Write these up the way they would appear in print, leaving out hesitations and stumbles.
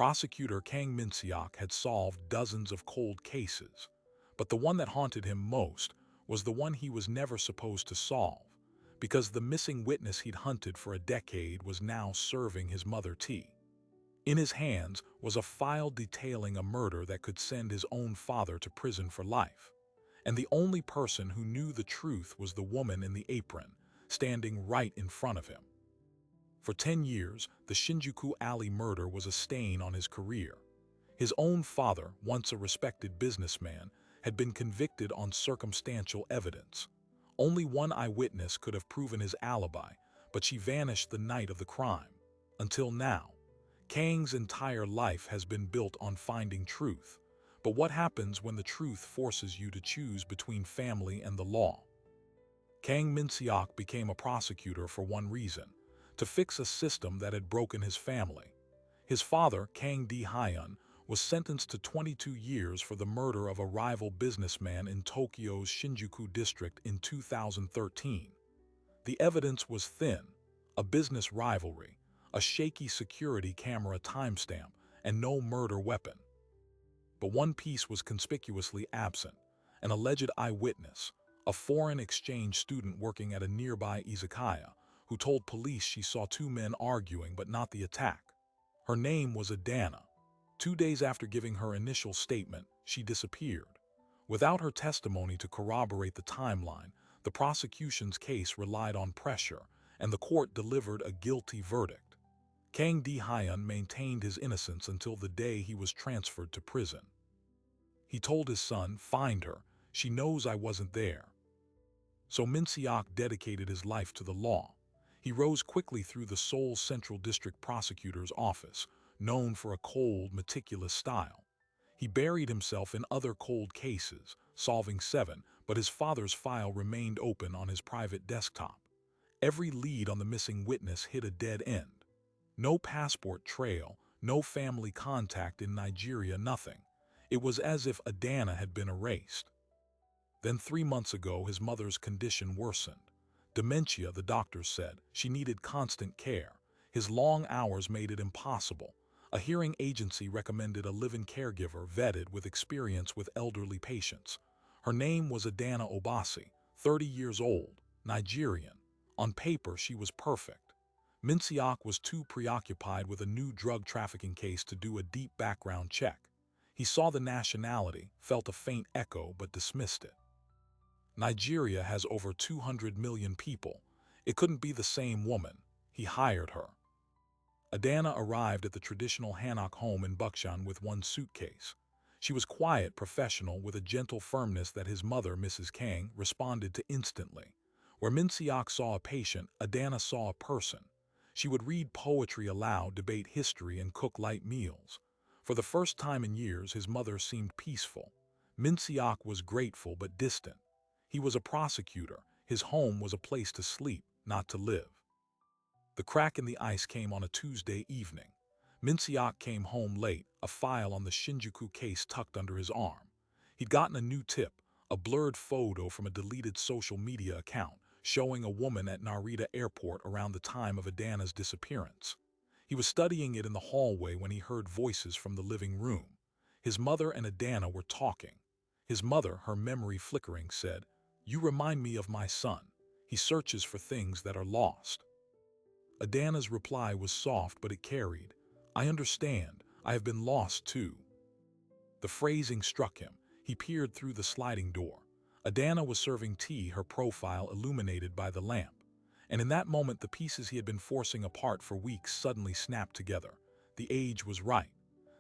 Prosecutor Kang Min-seok had solved dozens of cold cases, but the one that haunted him most was the one he was never supposed to solve, because the missing witness he'd hunted for a decade was now serving his mother tea. In his hands was a file detailing a murder that could send his own father to prison for life. And the only person who knew the truth was the woman in the apron, standing right in front of him. For 10 years, the Shinjuku Alley murder was a stain on his career. His own father, once a respected businessman, had been convicted on circumstantial evidence. Only one eyewitness could have proven his alibi, but she vanished the night of the crime. Until now, Kang's entire life has been built on finding truth. But what happens when the truth forces you to choose between family and the law? Kang Min-seok became a prosecutor for one reason: to fix a system that had broken his family. His father, Kang D-hyun, was sentenced to 22 years for the murder of a rival businessman in Tokyo's Shinjuku district in 2013. The evidence was thin: a business rivalry, a shaky security camera timestamp, and no murder weapon. But one piece was conspicuously absent: an alleged eyewitness, a foreign exchange student working at a nearby izakaya, who told police she saw two men arguing but not the attack. Her name was Adana. 2 days after giving her initial statement, she disappeared. Without her testimony to corroborate the timeline, the prosecution's case relied on pressure, and the court delivered a guilty verdict. Kang D-hyun maintained his innocence until the day he was transferred to prison. He told his son, "Find her. She knows I wasn't there." So Min-seok dedicated his life to the law. He rose quickly through the Seoul Central District Prosecutor's office, known for a cold, meticulous style. He buried himself in other cold cases, solving 7, but his father's file remained open on his private desktop. Every lead on the missing witness hit a dead end. No passport trail, no family contact in Nigeria, nothing. It was as if Adana had been erased. Then 3 months ago, his mother's condition worsened. Dementia, the doctors said. She needed constant care. His long hours made it impossible. A hearing agency recommended a live-in caregiver vetted with experience with elderly patients. Her name was Adana Obasi, 30 years old, Nigerian. On paper, she was perfect. Min-seok was too preoccupied with a new drug trafficking case to do a deep background check. He saw the nationality, felt a faint echo, but dismissed it. Nigeria has over 200 million people. It couldn't be the same woman. He hired her. Adana arrived at the traditional Hanok home in Bukshan with one suitcase. She was quiet, professional, with a gentle firmness that his mother, Mrs. Kang, responded to instantly. Where Min-seok saw a patient, Adana saw a person. She would read poetry aloud, debate history, and cook light meals. For the first time in years, his mother seemed peaceful. Min-seok was grateful but distant. He was a prosecutor. His home was a place to sleep, not to live. The crack in the ice came on a Tuesday evening. Min-seok came home late, a file on the Shinjuku case tucked under his arm. He'd gotten a new tip, a blurred photo from a deleted social media account, showing a woman at Narita Airport around the time of Adana's disappearance. He was studying it in the hallway when he heard voices from the living room. His mother and Adana were talking. His mother, her memory flickering, said, "You remind me of my son. He searches for things that are lost." Adana's reply was soft, but it carried, "I understand. I have been lost too." The phrasing struck him. He peered through the sliding door. Adana was serving tea, her profile illuminated by the lamp. And in that moment, the pieces he had been forcing apart for weeks suddenly snapped together. The age was right.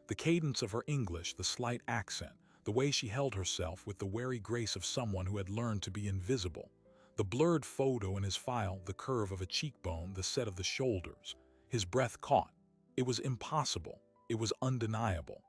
The cadence of her English, the slight accent, the way she held herself with the wary grace of someone who had learned to be invisible. The blurred photo in his file, the curve of a cheekbone, the set of the shoulders. His breath caught. It was impossible. It was undeniable.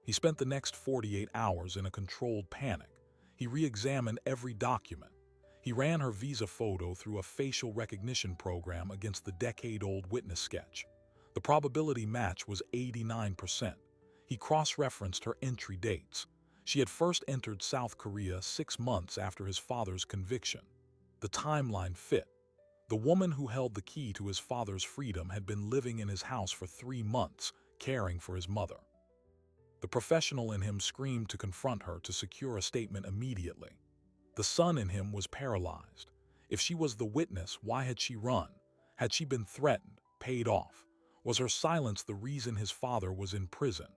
He spent the next 48 hours in a controlled panic. He re-examined every document. He ran her visa photo through a facial recognition program against the decade-old witness sketch. The probability match was 89%. He cross-referenced her entry dates. She had first entered South Korea 6 months after his father's conviction. The timeline fit. The woman who held the key to his father's freedom had been living in his house for 3 months, caring for his mother. The professional in him screamed to confront her to secure a statement immediately. The son in him was paralyzed. If she was the witness, why had she run? Had she been threatened, paid off? Was her silence the reason his father was in prison?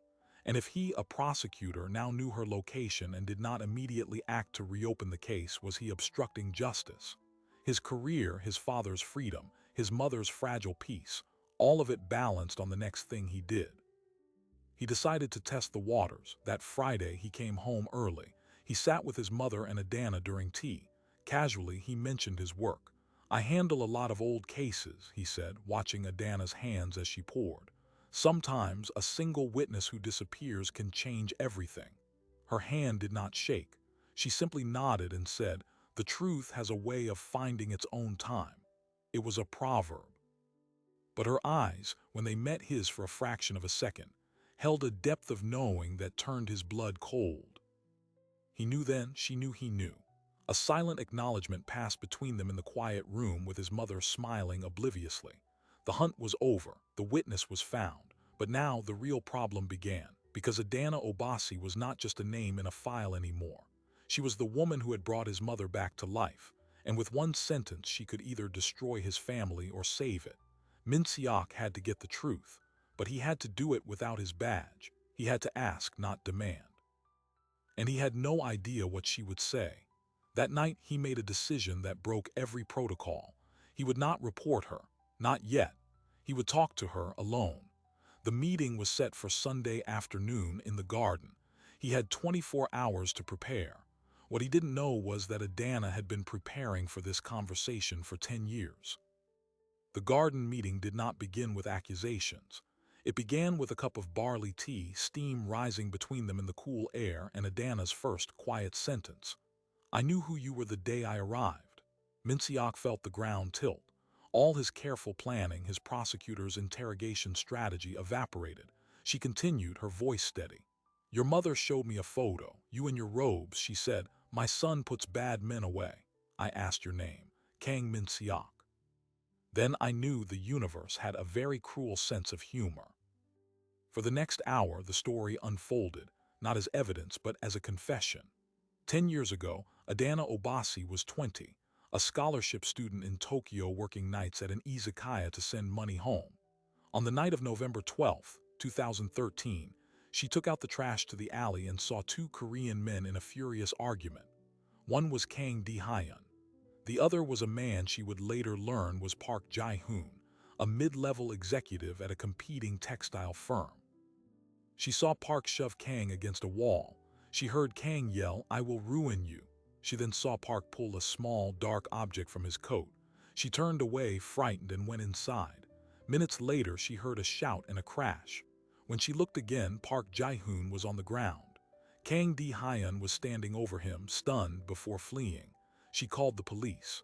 And if he, a prosecutor, now knew her location and did not immediately act to reopen the case, was he obstructing justice? His career, his father's freedom, his mother's fragile peace, all of it balanced on the next thing he did. He decided to test the waters. That Friday, he came home early. He sat with his mother and Adana during tea. Casually, he mentioned his work. "I handle a lot of old cases," he said, watching Adana's hands as she poured. "Sometimes a single witness who disappears can change everything." Her hand did not shake. She simply nodded and said, "The truth has a way of finding its own time." It was a proverb. But her eyes, when they met his for a fraction of a second, held a depth of knowing that turned his blood cold. He knew then, she knew he knew. A silent acknowledgement passed between them in the quiet room, with his mother smiling obliviously. The hunt was over, the witness was found, but now the real problem began, because Adana Obasi was not just a name in a file anymore. She was the woman who had brought his mother back to life, and with one sentence she could either destroy his family or save it. Minsiak had to get the truth, but he had to do it without his badge. He had to ask, not demand. And he had no idea what she would say. That night, he made a decision that broke every protocol. He would not report her, not yet. He would talk to her alone. The meeting was set for Sunday afternoon in the garden. He had 24 hours to prepare. What he didn't know was that Adana had been preparing for this conversation for 10 years. The garden meeting did not begin with accusations. It began with a cup of barley tea, steam rising between them in the cool air, and Adana's first quiet sentence. "I knew who you were the day I arrived." Minsiak felt the ground tilt. All his careful planning, his prosecutor's interrogation strategy evaporated. She continued, her voice steady. "Your mother showed me a photo, you in your robes. She said, 'My son puts bad men away.' I asked your name, Kang Minsiak. Then I knew the universe had a very cruel sense of humor." For the next hour, the story unfolded, not as evidence, but as a confession. 10 years ago, Adana Obasi was 20, a scholarship student in Tokyo working nights at an izakaya to send money home. On the night of November 12, 2013, she took out the trash to the alley and saw two Korean men in a furious argument. One was Kang Di-hyun. The other was a man she would later learn was Park Jae-hoon, a mid-level executive at a competing textile firm. She saw Park shove Kang against a wall. She heard Kang yell, "I will ruin you." She then saw Park pull a small, dark object from his coat. She turned away, frightened, and went inside. Minutes later, she heard a shout and a crash. When she looked again, Park Jae-hoon was on the ground. Kang Di-hyun was standing over him, stunned, before fleeing. She called the police.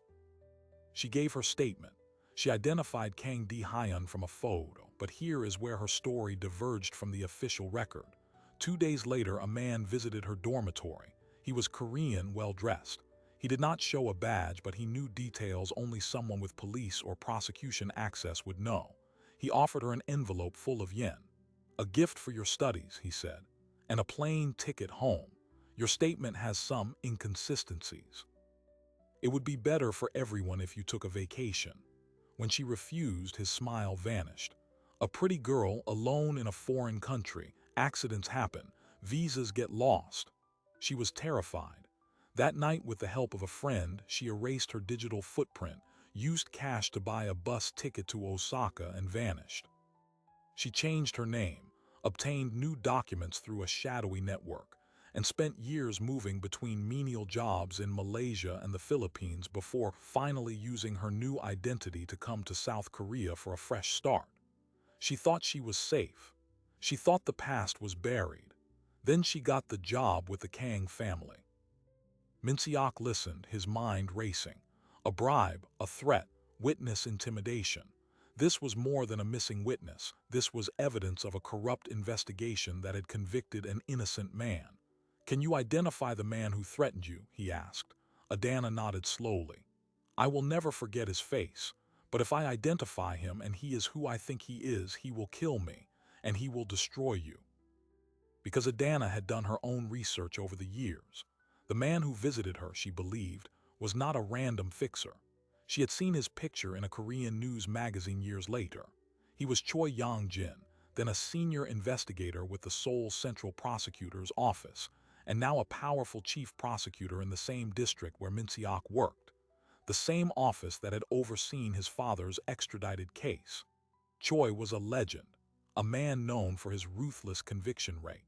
She gave her statement. She identified Kang Di-hyun from a photo, but here is where her story diverged from the official record. 2 days later, a man visited her dormitory. He was Korean, well-dressed. He did not show a badge, but he knew details only someone with police or prosecution access would know. He offered her an envelope full of yen. "A gift for your studies," he said, "and a plane ticket home. Your statement has some inconsistencies. It would be better for everyone if you took a vacation." When she refused, his smile vanished. A pretty girl, alone in a foreign country. Accidents happen. Visas get lost. She was terrified. That night, with the help of a friend, she erased her digital footprint, used cash to buy a bus ticket to Osaka, and vanished. She changed her name, obtained new documents through a shadowy network, and spent years moving between menial jobs in Malaysia and the Philippines before finally using her new identity to come to South Korea for a fresh start. She thought she was safe. She thought the past was buried. Then she got the job with the Kang family. Minsiak listened, his mind racing. A bribe, a threat, witness intimidation. This was more than a missing witness. This was evidence of a corrupt investigation that had convicted an innocent man. "Can you identify the man who threatened you?" he asked. Adana nodded slowly. "I will never forget his face, but if I identify him and he is who I think he is, he will kill me. and he will destroy you. Because Adana had done her own research over the years, the man who visited her, she believed, was not a random fixer. She had seen his picture in a Korean news magazine years later. He was Choi Yong-jin, then a senior investigator with the Seoul Central Prosecutor's office, and now a powerful chief prosecutor in the same district where Min Se-ok worked, the same office that had overseen his father's extradited case. Choi was a legend, a man known for his ruthless conviction rate.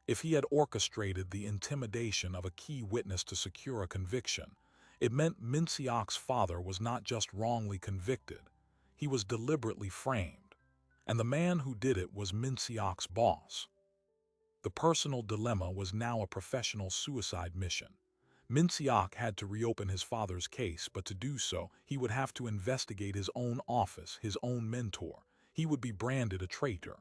If he had orchestrated the intimidation of a key witness to secure a conviction, it meant Min Se-ok's father was not just wrongly convicted, he was deliberately framed. And the man who did it was Min Se-ok's boss. The personal dilemma was now a professional suicide mission. Min Se-ok had to reopen his father's case, but to do so, he would have to investigate his own office, his own mentor. He would be branded a traitor.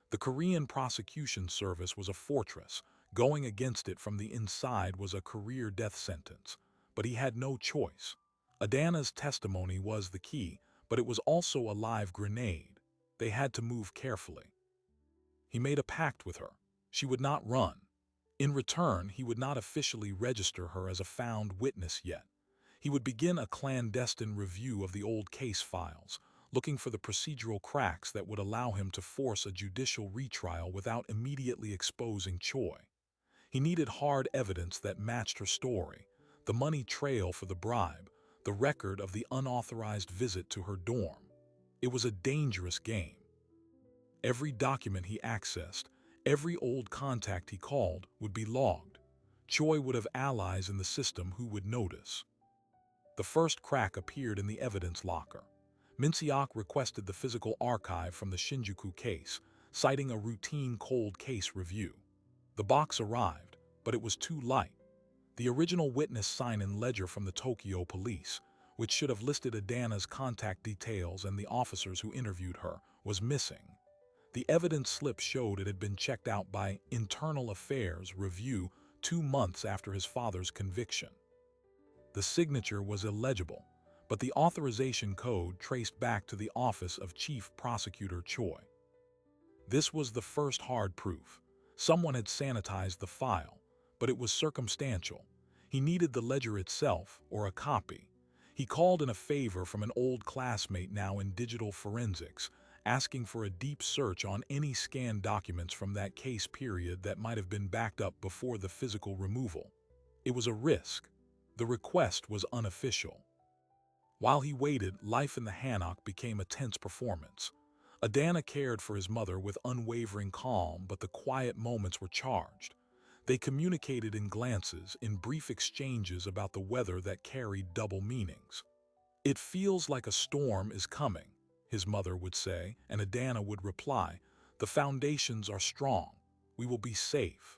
The Korean prosecution service was a fortress. Going against it from the inside was a career death sentence. But he had no choice. Adana's testimony was the key, but it was also a live grenade. They had to move carefully. He made a pact with her. She would not run. In return, he would not officially register her as a found witness yet. He would begin a clandestine review of the old case files, looking for the procedural cracks that would allow him to force a judicial retrial without immediately exposing Choi. He needed hard evidence that matched her story, the money trail for the bribe, the record of the unauthorized visit to her dorm. It was a dangerous game. Every document he accessed, every old contact he called would be logged. Choi would have allies in the system who would notice. The first crack appeared in the evidence locker. Min Se-ok requested the physical archive from the Shinjuku case, citing a routine cold case review. The box arrived, but it was too light. The original witness sign-in ledger from the Tokyo police, which should have listed Adana's contact details and the officers who interviewed her, was missing. The evidence slip showed it had been checked out by Internal Affairs Review 2 months after his father's conviction. The signature was illegible, but the authorization code traced back to the office of Chief Prosecutor Choi. This was the first hard proof. Someone had sanitized the file, but it was circumstantial. He needed the ledger itself, or a copy. He called in a favor from an old classmate now in digital forensics, asking for a deep search on any scanned documents from that case period that might have been backed up before the physical removal. It was a risk. The request was unofficial. While he waited, life in the Hanok became a tense performance. Adana cared for his mother with unwavering calm, but the quiet moments were charged. They communicated in glances, in brief exchanges about the weather that carried double meanings. "It feels like a storm is coming," his mother would say, and Adana would reply, "The foundations are strong. We will be safe."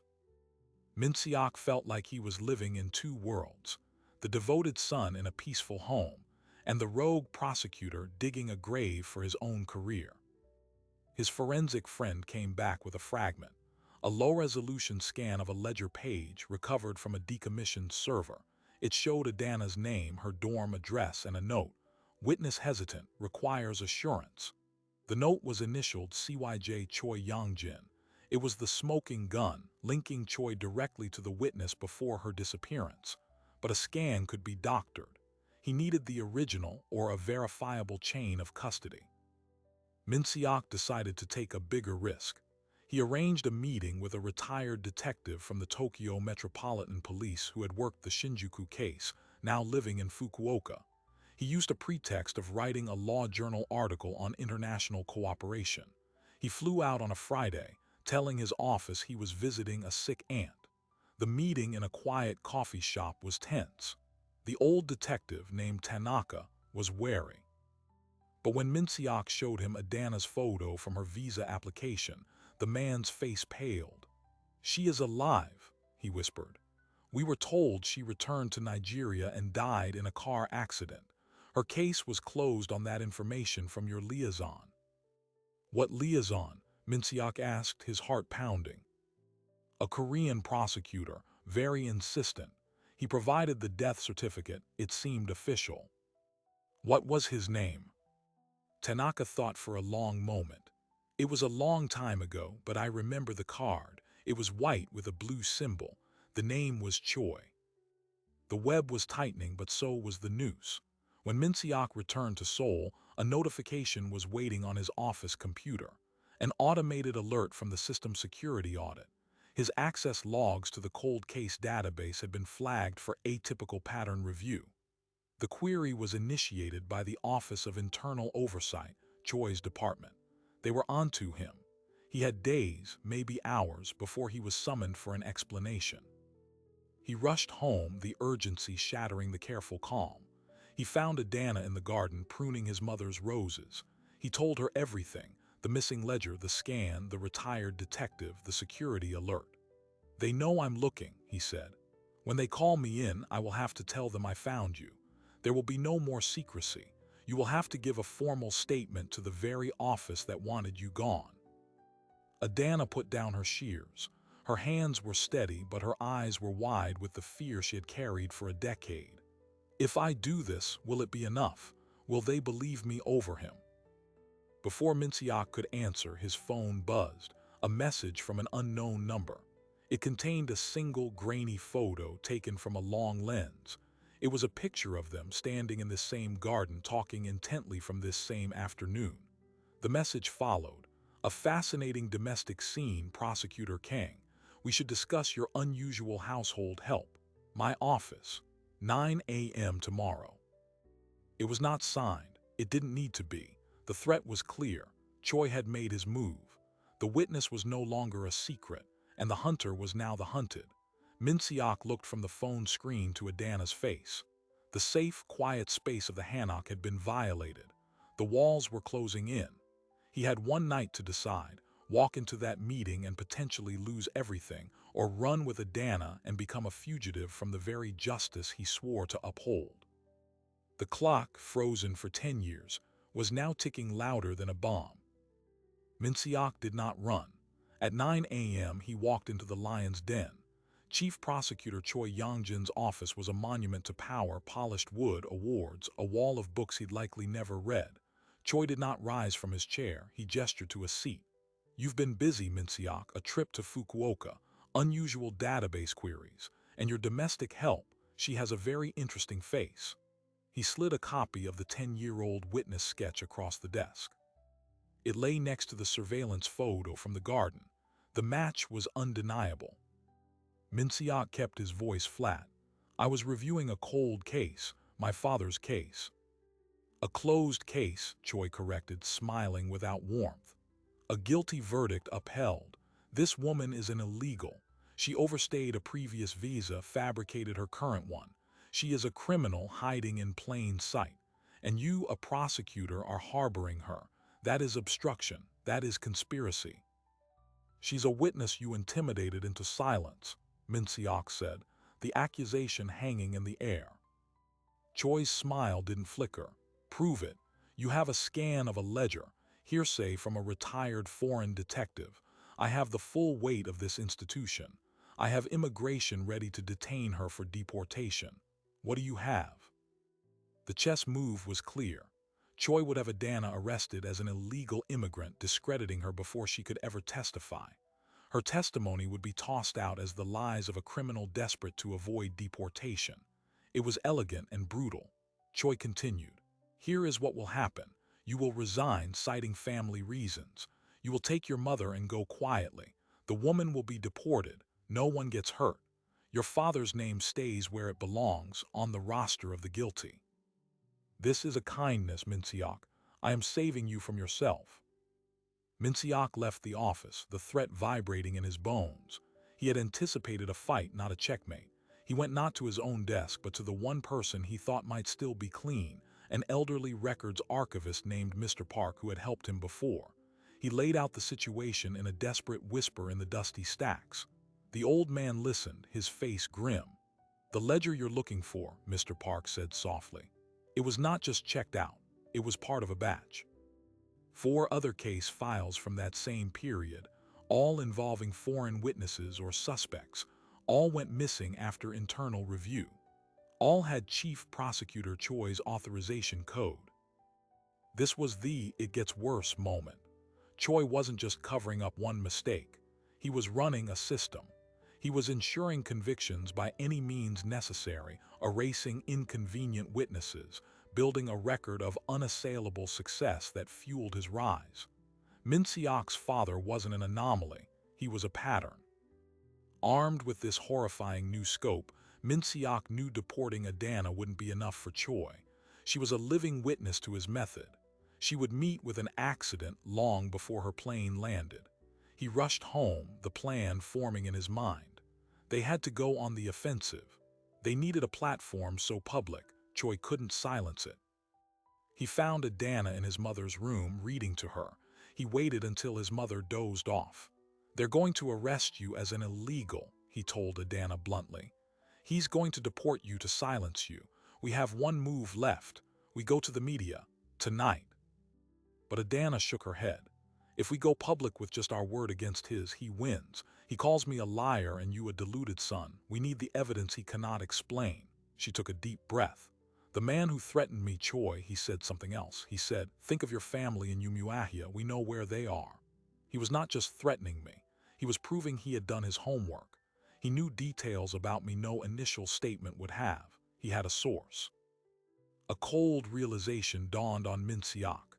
Min Se-ok felt like he was living in two worlds, the devoted son in a peaceful home, and the rogue prosecutor digging a grave for his own career. His forensic friend came back with a fragment, a low-resolution scan of a ledger page recovered from a decommissioned server. It showed Adana's name, her dorm address, and a note, "Witness hesitant, requires assurance." The note was initialed CYJ Choi Yong-jin. It was the smoking gun, linking Choi directly to the witness before her disappearance. But a scan could be doctored. He needed the original or a verifiable chain of custody. Min Se-ok decided to take a bigger risk. He arranged a meeting with a retired detective from the Tokyo Metropolitan Police who had worked the Shinjuku case, now living in Fukuoka. He used a pretext of writing a law journal article on international cooperation. He flew out on a Friday, telling his office he was visiting a sick aunt. The meeting in a quiet coffee shop was tense. The old detective, named Tanaka, was wary. But when Min Se-ok showed him Adana's photo from her visa application, the man's face paled. "She is alive," he whispered. "We were told she returned to Nigeria and died in a car accident. Her case was closed on that information from your liaison." "What liaison?" Min Se-ok asked, his heart pounding. "A Korean prosecutor, very insistent. He provided the death certificate. It seemed official." "What was his name?" Tanaka thought for a long moment. It was a long time ago, but I remember the card. It was white with a blue symbol. The name was Choi. The web was tightening, but so was the noose. When Minseok returned to Seoul, a notification was waiting on his office computer. An automated alert from the system security audit. His access logs to the cold case database had been flagged for atypical pattern review. The query was initiated by the Office of Internal Oversight, Choi's department. They were onto him. He had days, maybe hours, before he was summoned for an explanation. He rushed home, the urgency shattering the careful calm. He found Adana in the garden pruning his mother's roses. He told her everything: the missing ledger, the scan, the retired detective, the security alert. "They know I'm looking," he said. "When they call me in, I will have to tell them I found you. There will be no more secrecy. You will have to give a formal statement to the very office that wanted you gone." Adana put down her shears. Her hands were steady, but her eyes were wide with the fear she had carried for a decade. "If I do this, will it be enough? Will they believe me over him?" Before Minseok could answer, his phone buzzed, a message from an unknown number. It contained a single grainy photo taken from a long lens. It was a picture of them standing in this same garden, talking intently from this same afternoon. The message followed: "A fascinating domestic scene, Prosecutor Kang. We should discuss your unusual household help. My office, 9 a.m. tomorrow." It was not signed. It didn't need to be. The threat was clear. Choi had made his move. The witness was no longer a secret, and the hunter was now the hunted. Minseok looked from the phone screen to Adana's face. The safe, quiet space of the hanok had been violated. The walls were closing in. He had one night to decide: walk into that meeting and potentially lose everything, or run with Adana and become a fugitive from the very justice he swore to uphold. The clock, frozen for 10 years, was now ticking louder than a bomb. Minseok did not run. At 9 a.m. he walked into the lion's den. Chief Prosecutor Choi Yongjin's office was a monument to power: polished wood, awards, a wall of books he'd likely never read. Choi did not rise from his chair. He gestured to a seat. "You've been busy, Minseok, a trip to Fukuoka, unusual database queries, and your domestic help. She has a very interesting face." He slid a copy of the 10-year-old witness sketch across the desk. It lay next to the surveillance photo from the garden. The match was undeniable. Minseok kept his voice flat. "I was reviewing a cold case, my father's case." "A closed case," Choi corrected, smiling without warmth. "A guilty verdict upheld. This woman is an illegal. She overstayed a previous visa, fabricated her current one. She is a criminal hiding in plain sight. And you, a prosecutor, are harboring her. That is obstruction. That is conspiracy." "She's a witness you intimidated into silence," Minseok said, the accusation hanging in the air. Choi's smile didn't flicker. "Prove it. You have a scan of a ledger, hearsay from a retired foreign detective. I have the full weight of this institution. I have immigration ready to detain her for deportation. What do you have?" The chess move was clear. Choi would have Adana arrested as an illegal immigrant, discrediting her before she could ever testify. Her testimony would be tossed out as the lies of a criminal desperate to avoid deportation. It was elegant and brutal. Choi continued: "Here is what will happen. You will resign, citing family reasons. You will take your mother and go quietly. The woman will be deported. No one gets hurt. Your father's name stays where it belongs, on the roster of the guilty." "This is a kindness, Minseok. I am saving you from yourself." Minseok left the office, the threat vibrating in his bones. He had anticipated a fight, not a checkmate. He went not to his own desk, but to the one person he thought might still be clean, an elderly records archivist named Mr. Park who had helped him before. He laid out the situation in a desperate whisper in the dusty stacks. The old man listened, his face grim. "The ledger you're looking for," Mr. Park said softly. "It was not just checked out. It was part of a batch. 4 other case files from that same period, all involving foreign witnesses or suspects, all went missing after internal review. All had Chief Prosecutor Choi's authorization code." This was the "it gets worse" moment. Choi wasn't just covering up one mistake. He was running a system. He was ensuring convictions by any means necessary, erasing inconvenient witnesses, building a record of unassailable success that fueled his rise. Min Seok's father wasn't an anomaly, he was a pattern. Armed with this horrifying new scope, Min Seok knew deporting Adana wouldn't be enough for Choi. She was a living witness to his method. She would meet with an accident long before her plane landed. He rushed home, the plan forming in his mind. They had to go on the offensive. They needed a platform so public, Choi couldn't silence it. He found Adana in his mother's room, reading to her. He waited until his mother dozed off. "They're going to arrest you as an illegal," he told Adana bluntly. "He's going to deport you to silence you. We have one move left. We go to the media. Tonight." But Adana shook her head. "If we go public with just our word against his, he wins. He calls me a liar and you a deluded son. We need the evidence he cannot explain." She took a deep breath. "The man who threatened me, Choi," he said something else. He said, "Think of your family in Umuahia. We know where they are." He was not just threatening me. He was proving he had done his homework. He knew details about me no initial statement would have. He had a source. A cold realization dawned on Min Seok.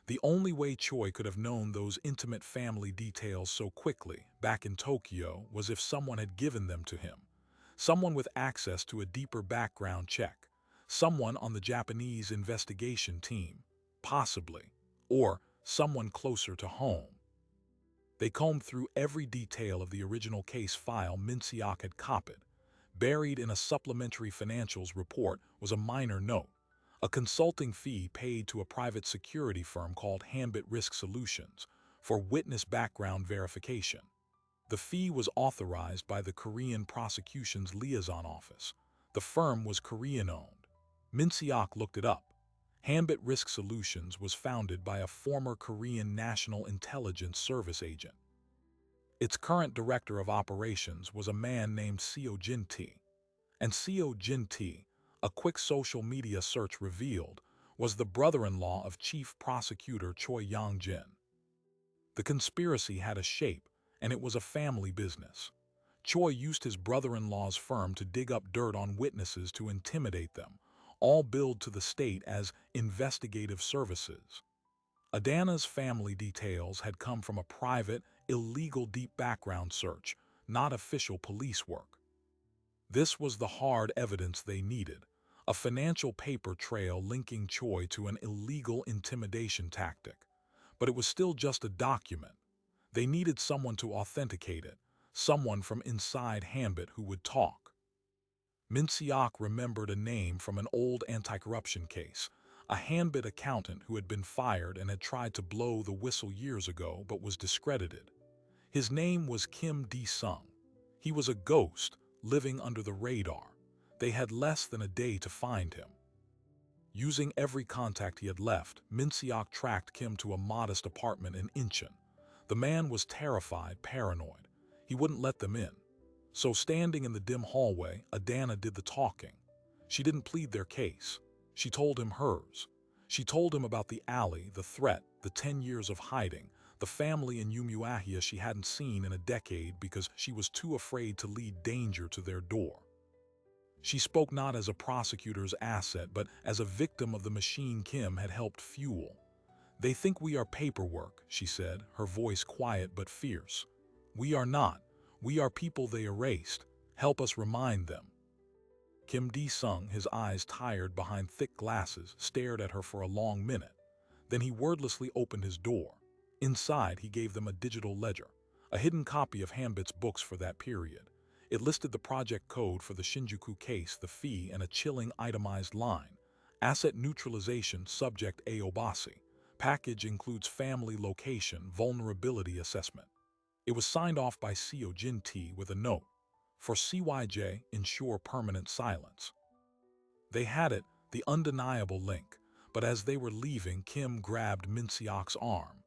The only way Choi could have known those intimate family details so quickly, back in Tokyo, was if someone had given them to him. Someone with access to a deeper background check. Someone on the Japanese investigation team, possibly. Or someone closer to home. They combed through every detail of the original case file Min Seok had copied. Buried in a supplementary financials report was a minor note, a consulting fee paid to a private security firm called Hambit Risk Solutions for witness background verification. The fee was authorized by the Korean Prosecution's Liaison Office. The firm was Korean-owned. Min Seok looked it up. Hambit Risk Solutions was founded by a former Korean National Intelligence Service agent. Its current director of operations was a man named Seo Jin-tae. And Seo Jin-tae, a quick social media search revealed, was the brother-in-law of Chief Prosecutor Choi Yong-jin. The conspiracy had a shape, and it was a family business. Choi used his brother-in-law's firm to dig up dirt on witnesses to intimidate them, all billed to the state as investigative services. Adana's family details had come from a private, illegal deep background search, not official police work. This was the hard evidence they needed, a financial paper trail linking Choi to an illegal intimidation tactic. But it was still just a document. They needed someone to authenticate it, someone from inside Hambit who would talk. Min Seok remembered a name from an old anti-corruption case, a Hambit accountant who had been fired and had tried to blow the whistle years ago but was discredited. His name was Kim D-sung. He was a ghost, living under the radar. They had less than a day to find him. Using every contact he had left, Min Seok tracked Kim to a modest apartment in Incheon. The man was terrified, paranoid. He wouldn't let them in. So standing in the dim hallway, Adana did the talking. She didn't plead their case. She told him hers. She told him about the alley, the threat, the 10 years of hiding, the family in Umuahia she hadn't seen in a decade because she was too afraid to lead danger to their door. She spoke not as a prosecutor's asset, but as a victim of the machine Kim had helped fuel. "They think we are paperwork," she said, her voice quiet but fierce. "We are not. We are people they erased. Help us remind them." Kim D-sung, his eyes tired behind thick glasses, stared at her for a long minute. Then he wordlessly opened his door. Inside, he gave them a digital ledger, a hidden copy of Hambit's books for that period. It listed the project code for the Shinjuku case, the fee, and a chilling itemized line. Asset neutralization, subject A. Obasi. Package includes family location, vulnerability assessment. It was signed off by Seo Jin-tae with a note. For CYJ, ensure permanent silence. They had it, the undeniable link, but as they were leaving, Kim grabbed Min Seok's arm.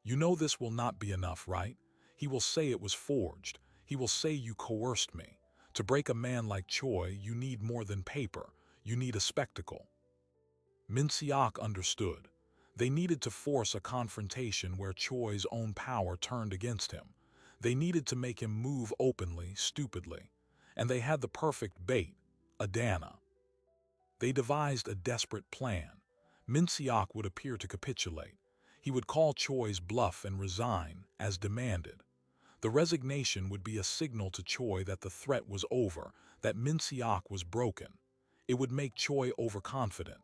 "You know this will not be enough, right? He will say it was forged. He will say you coerced me. To break a man like Choi, you need more than paper. You need a spectacle." Min Seok understood. They needed to force a confrontation where Choi's own power turned against him. They needed to make him move openly, stupidly. And they had the perfect bait, Adana. They devised a desperate plan. Min Seok would appear to capitulate. He would call Choi's bluff and resign, as demanded. The resignation would be a signal to Choi that the threat was over, that Min Seok was broken. It would make Choi overconfident.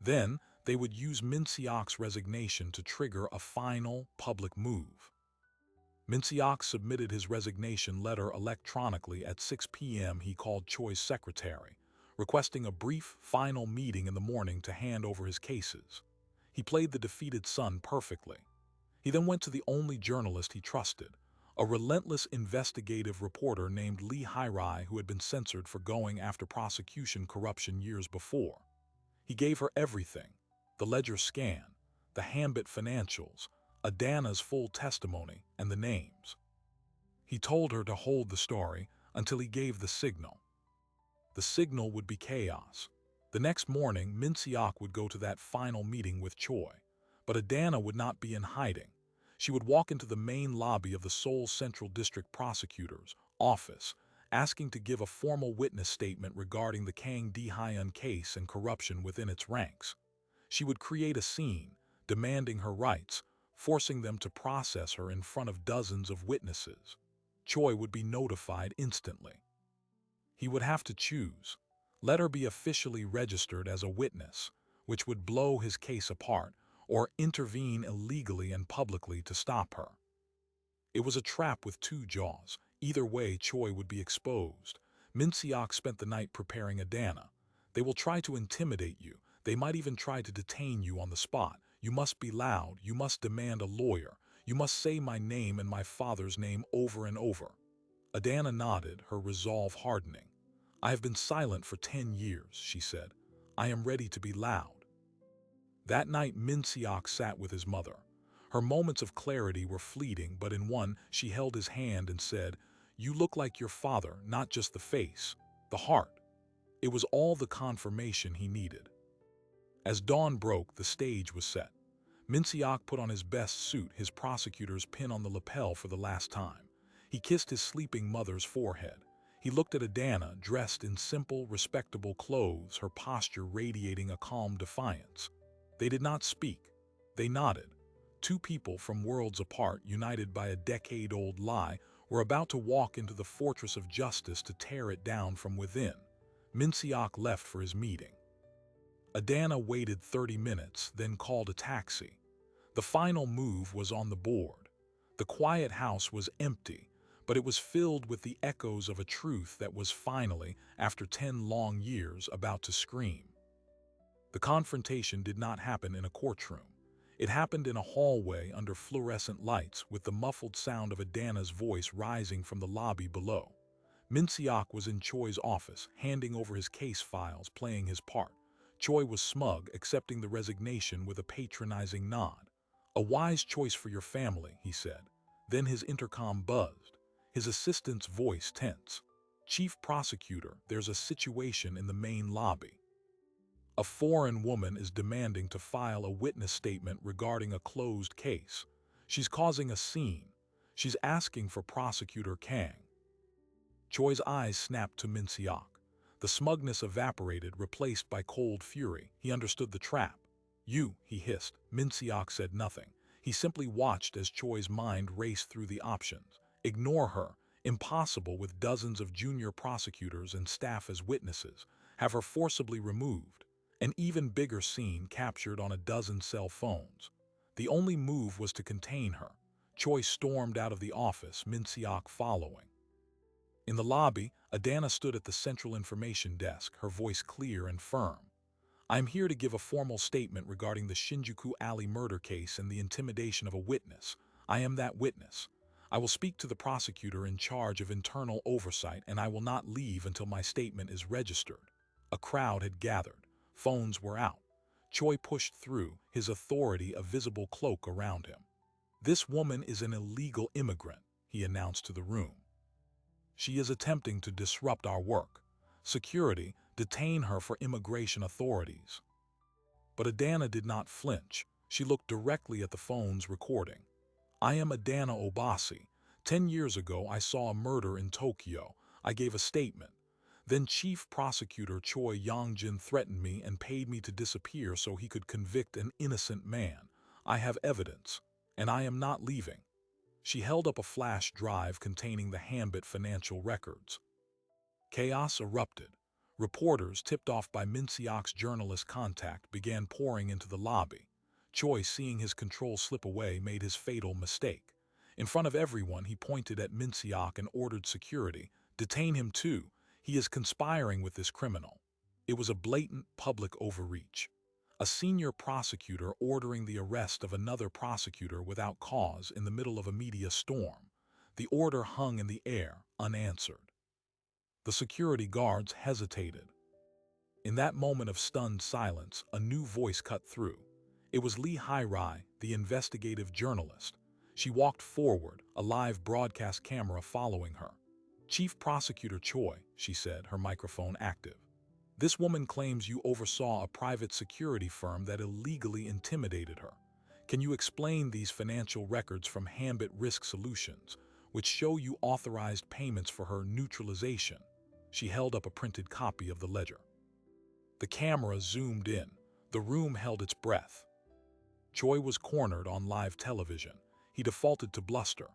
Then, they would use Min Seok's resignation to trigger a final, public move. Min Seok submitted his resignation letter electronically at 6 p.m. He called Choi's secretary, requesting a brief, final meeting in the morning to hand over his cases. He played the defeated son perfectly. He then went to the only journalist he trusted, a relentless investigative reporter named Lee Hairai who had been censored for going after prosecution corruption years before. He gave her everything, the ledger scan, the Hambit financials, Adana's full testimony, and the names. He told her to hold the story until he gave the signal. The signal would be chaos. The next morning, Min Seok would go to that final meeting with Choi, but Adana would not be in hiding. She would walk into the main lobby of the Seoul Central District Prosecutor's office, asking to give a formal witness statement regarding the Kang Di-hyun case and corruption within its ranks. She would create a scene, demanding her rights, forcing them to process her in front of dozens of witnesses. Choi would be notified instantly. He would have to choose. Let her be officially registered as a witness, which would blow his case apart, or intervene illegally and publicly to stop her. It was a trap with two jaws. Either way, Choi would be exposed. Min Seok spent the night preparing Adana. They will try to intimidate you. They might even try to detain you on the spot. You must be loud. You must demand a lawyer. You must say my name and my father's name over and over. Adana nodded, her resolve hardening. I have been silent for 10 years, she said. I am ready to be loud. That night, Min Seok sat with his mother. Her moments of clarity were fleeting, but in one, she held his hand and said, "You look like your father, not just the face, the heart." It was all the confirmation he needed. As dawn broke, the stage was set. Min Seok put on his best suit, his prosecutor's pin on the lapel for the last time. He kissed his sleeping mother's forehead. He looked at Adana, dressed in simple, respectable clothes, her posture radiating a calm defiance. They did not speak. They nodded. Two people from worlds apart, united by a decade-old lie, were about to walk into the fortress of justice to tear it down from within. Min Seok left for his meeting. Adana waited 30 minutes, then called a taxi. The final move was on the board. The quiet house was empty, but it was filled with the echoes of a truth that was finally, after 10 long years, about to scream. The confrontation did not happen in a courtroom. It happened in a hallway under fluorescent lights, with the muffled sound of Adana's voice rising from the lobby below. Min Seok was in Choi's office, handing over his case files, playing his part. Choi was smug, accepting the resignation with a patronizing nod. "A wise choice for your family," he said. Then his intercom buzzed, his assistant's voice tense. "Chief Prosecutor, there's a situation in the main lobby. A foreign woman is demanding to file a witness statement regarding a closed case. She's causing a scene. She's asking for Prosecutor Kang." Choi's eyes snapped to Min Seok. The smugness evaporated, replaced by cold fury. He understood the trap. "You," he hissed. Min Seok said nothing. He simply watched as Choi's mind raced through the options. Ignore her. Impossible with dozens of junior prosecutors and staff as witnesses. Have her forcibly removed. An even bigger scene captured on a dozen cell phones. The only move was to contain her. Choi stormed out of the office, Min Seok following. In the lobby, Adana stood at the central information desk, her voice clear and firm. "I am here to give a formal statement regarding the Shinjuku Alley murder case and the intimidation of a witness. I am that witness. I will speak to the prosecutor in charge of internal oversight, and I will not leave until my statement is registered." A crowd had gathered. Phones were out. Choi pushed through, his authority a visible cloak around him. "This woman is an illegal immigrant," he announced to the room. "She is attempting to disrupt our work. Security, detain her for immigration authorities." But Adana did not flinch. She looked directly at the phone's recording. "I am Adana Obasi. 10 years ago, I saw a murder in Tokyo. I gave a statement. Then Chief Prosecutor Choi Yong-jin threatened me and paid me to disappear so he could convict an innocent man. I have evidence, and I am not leaving." She held up a flash drive containing the Hambit financial records. Chaos erupted. Reporters, tipped off by Min Seok's journalist contact, began pouring into the lobby. Choi, seeing his control slip away, made his fatal mistake. In front of everyone, he pointed at Min Seok and ordered security, "Detain him too. He is conspiring with this criminal." It was a blatant public overreach. A senior prosecutor ordering the arrest of another prosecutor without cause in the middle of a media storm. The order hung in the air, unanswered. The security guards hesitated. In that moment of stunned silence, a new voice cut through. It was Lee Hai-rai, the investigative journalist. She walked forward, a live broadcast camera following her. "Chief Prosecutor Choi," she said, her microphone active. "This woman claims you oversaw a private security firm that illegally intimidated her. Can you explain these financial records from Hambit Risk Solutions, which show you authorized payments for her neutralization?" She held up a printed copy of the ledger. The camera zoomed in. The room held its breath. Choi was cornered on live television. He defaulted to bluster.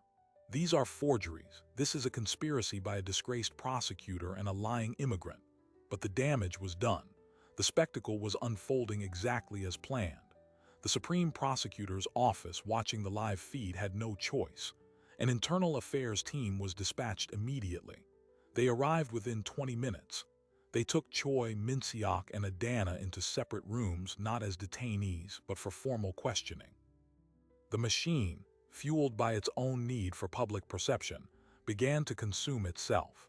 "These are forgeries. This is a conspiracy by a disgraced prosecutor and a lying immigrant." But the damage was done. The spectacle was unfolding exactly as planned. The Supreme Prosecutor's office, watching the live feed, had no choice. An internal affairs team was dispatched immediately. They arrived within 20 minutes. They took Choi, Min Seok, and Adana into separate rooms, not as detainees, but for formal questioning. The machine, fueled by its own need for public perception, began to consume itself.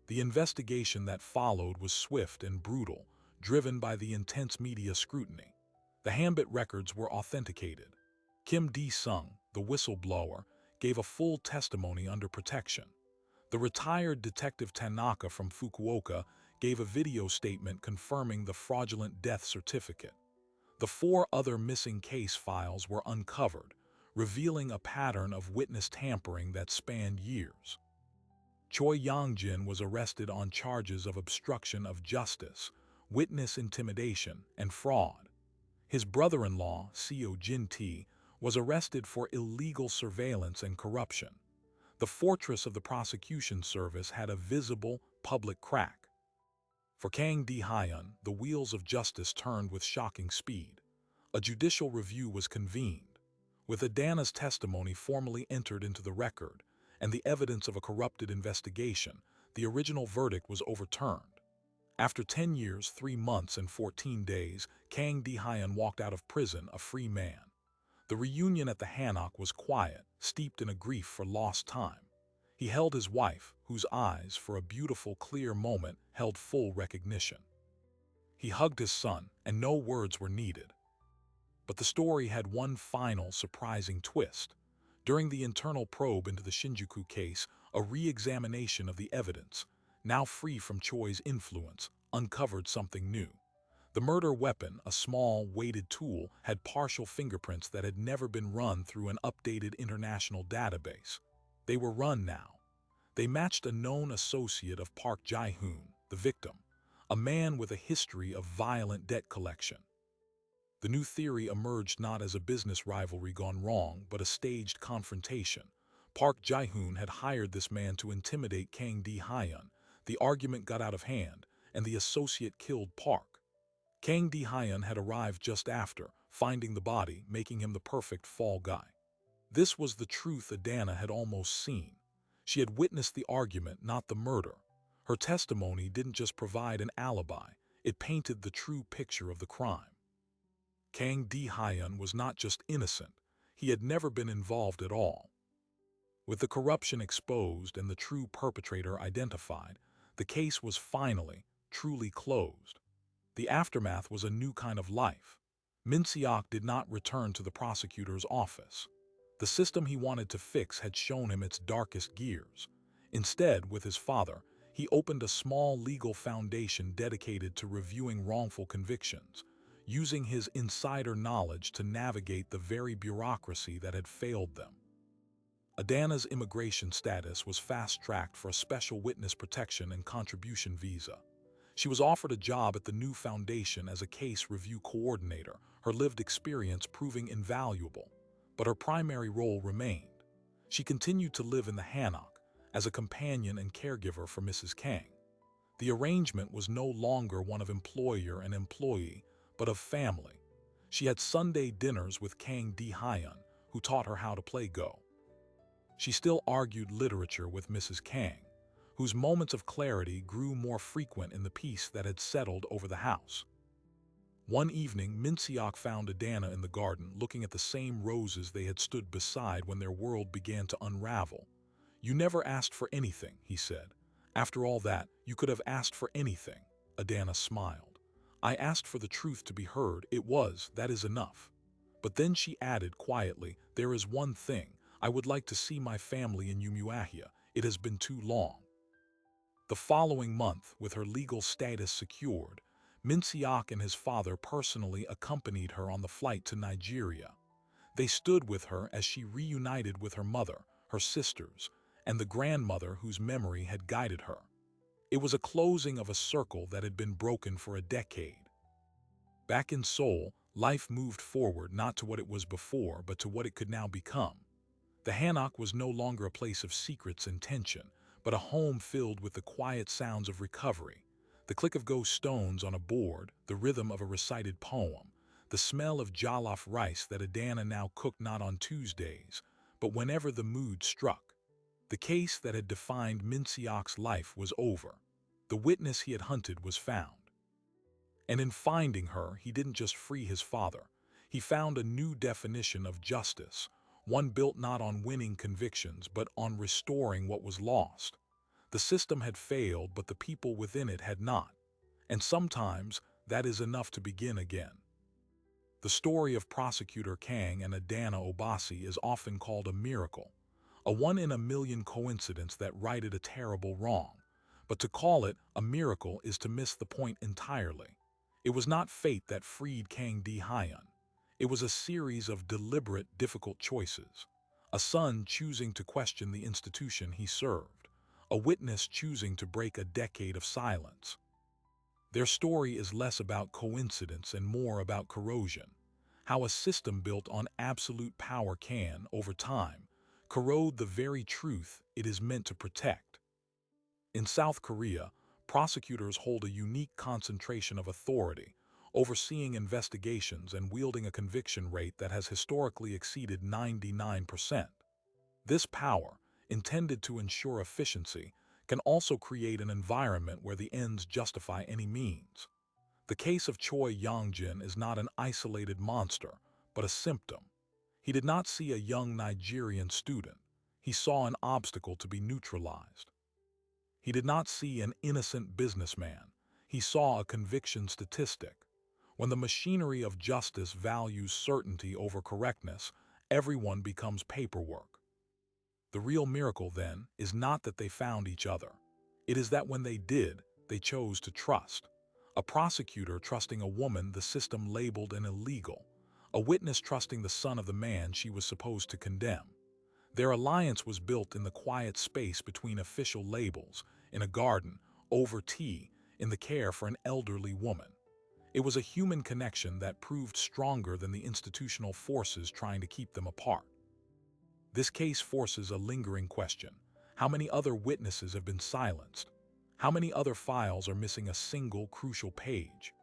The investigation that followed was swift and brutal, driven by the intense media scrutiny. The Hambit records were authenticated. Kim D-sung, the whistleblower, gave a full testimony under protection. The retired Detective Tanaka from Fukuoka gave a video statement confirming the fraudulent death certificate. The 4 other missing case files were uncovered, revealing a pattern of witness tampering that spanned years. Choi Yong-jin was arrested on charges of obstruction of justice, witness intimidation, and fraud. His brother-in-law, Seo Jin-tae, was arrested for illegal surveillance and corruption. The fortress of the prosecution service had a visible, public crack. For Kang D-hyun, the wheels of justice turned with shocking speed. A judicial review was convened. With Adana's testimony formally entered into the record and the evidence of a corrupted investigation, the original verdict was overturned. After 10 years, 3 months, and 14 days, Kang D-hyun walked out of prison a free man. The reunion at the Hanok was quiet, steeped in a grief for lost time. He held his wife, whose eyes, for a beautiful, clear moment, held full recognition. He hugged his son, and no words were needed. But the story had one final, surprising twist. During the internal probe into the Shinjuku case, a re-examination of the evidence, now free from Choi's influence, uncovered something new. The murder weapon, a small, weighted tool, had partial fingerprints that had never been run through an updated international database. They were run now. They matched a known associate of Park Jae-hoon, the victim, a man with a history of violent debt collection. The new theory emerged not as a business rivalry gone wrong, but a staged confrontation. Park Jae-hoon had hired this man to intimidate Kang D-hyun. The argument got out of hand, and the associate killed Park. Kang D-hyun had arrived just after, finding the body, making him the perfect fall guy. This was the truth Adana had almost seen. She had witnessed the argument, not the murder. Her testimony didn't just provide an alibi, it painted the true picture of the crime. Kang D-hyun was not just innocent, he had never been involved at all. With the corruption exposed and the true perpetrator identified, the case was finally, truly closed. The aftermath was a new kind of life. Min Seok did not return to the prosecutor's office. The system he wanted to fix had shown him its darkest gears. Instead, with his father, he opened a small legal foundation dedicated to reviewing wrongful convictions, using his insider knowledge to navigate the very bureaucracy that had failed them. Adana's immigration status was fast-tracked for a special witness protection and contribution visa. She was offered a job at the new foundation as a case review coordinator, her lived experience proving invaluable, but her primary role remained. She continued to live in the Hanok as a companion and caregiver for Mrs. Kang. The arrangement was no longer one of employer and employee, but of family. She had Sunday dinners with Kang Di-hyun, who taught her how to play Go. She still argued literature with Mrs. Kang, whose moments of clarity grew more frequent in the peace that had settled over the house. One evening, Min-seok found Adana in the garden, looking at the same roses they had stood beside when their world began to unravel. "You never asked for anything," he said. "After all that, you could have asked for anything." Adana smiled. "I asked for the truth to be heard. That is enough." But then she added quietly, "There is one thing. I would like to see my family in Umuahia. It has been too long." The following month, with her legal status secured, Min-seok and his father personally accompanied her on the flight to Nigeria. They stood with her as she reunited with her mother, her sisters, and the grandmother whose memory had guided her. It was a closing of a circle that had been broken for a decade. Back in Seoul, life moved forward not to what it was before, but to what it could now become. The Hanok was no longer a place of secrets and tension, but a home filled with the quiet sounds of recovery. The click of ghost stones on a board, the rhythm of a recited poem, the smell of jollof rice that Adana now cooked not on Tuesdays, but whenever the mood struck. The case that had defined Min-seok's life was over. The witness he had hunted was found. And in finding her, he didn't just free his father. He found a new definition of justice, one built not on winning convictions, but on restoring what was lost. The system had failed, but the people within it had not. And sometimes that is enough to begin again. The story of Prosecutor Kang and Adana Obasi is often called a miracle, a one-in-a-million coincidence that righted a terrible wrong. But to call it a miracle is to miss the point entirely. It was not fate that freed Kang Di-hyun. It was a series of deliberate, difficult choices. A son choosing to question the institution he served. A witness choosing to break a decade of silence. Their story is less about coincidence and more about corrosion. How a system built on absolute power can, over time, corrode the very truth it is meant to protect. In South Korea, prosecutors hold a unique concentration of authority, overseeing investigations and wielding a conviction rate that has historically exceeded 99%. This power, intended to ensure efficiency, can also create an environment where the ends justify any means. The case of Choi Yong-jin is not an isolated monster, but a symptom. He did not see a young Nigerian student. He saw an obstacle to be neutralized. He did not see an innocent businessman. He saw a conviction statistic. When the machinery of justice values certainty over correctness, everyone becomes paperwork. The real miracle, then, is not that they found each other. It is that when they did, they chose to trust. A prosecutor trusting a woman the system labeled an illegal. A witness trusting the son of the man she was supposed to condemn. Their alliance was built in the quiet space between official labels, in a garden, over tea, in the care for an elderly woman. It was a human connection that proved stronger than the institutional forces trying to keep them apart. This case forces a lingering question. How many other witnesses have been silenced? How many other files are missing a single crucial page?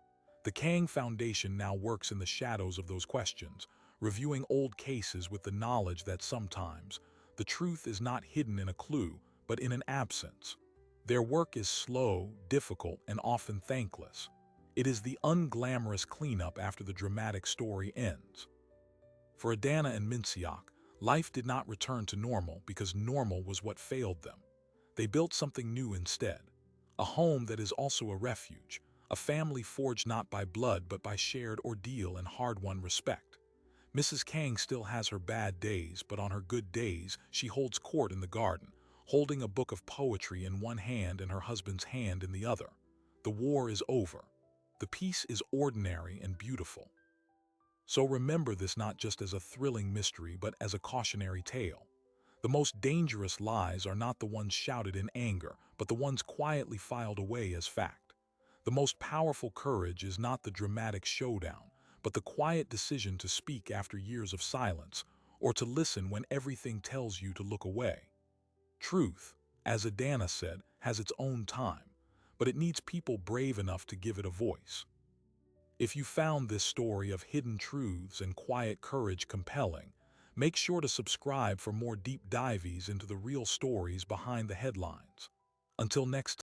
The Kang Foundation now works in the shadows of those questions, reviewing old cases with the knowledge that sometimes the truth is not hidden in a clue, but in an absence. Their work is slow, difficult, and often thankless. It is the unglamorous cleanup after the dramatic story ends. For Adana and Min-seok, life did not return to normal because normal was what failed them. They built something new instead. A home that is also a refuge, a family forged not by blood but by shared ordeal and hard-won respect. Mrs. Kang still has her bad days, but on her good days, she holds court in the garden, holding a book of poetry in one hand and her husband's hand in the other. The war is over. The piece is ordinary and beautiful. So remember this not just as a thrilling mystery, but as a cautionary tale. The most dangerous lies are not the ones shouted in anger, but the ones quietly filed away as fact. The most powerful courage is not the dramatic showdown, but the quiet decision to speak after years of silence, or to listen when everything tells you to look away. Truth, as Adana said, has its own time, but it needs people brave enough to give it a voice. If you found this story of hidden truths and quiet courage compelling, make sure to subscribe for more deep dives into the real stories behind the headlines. Until next time.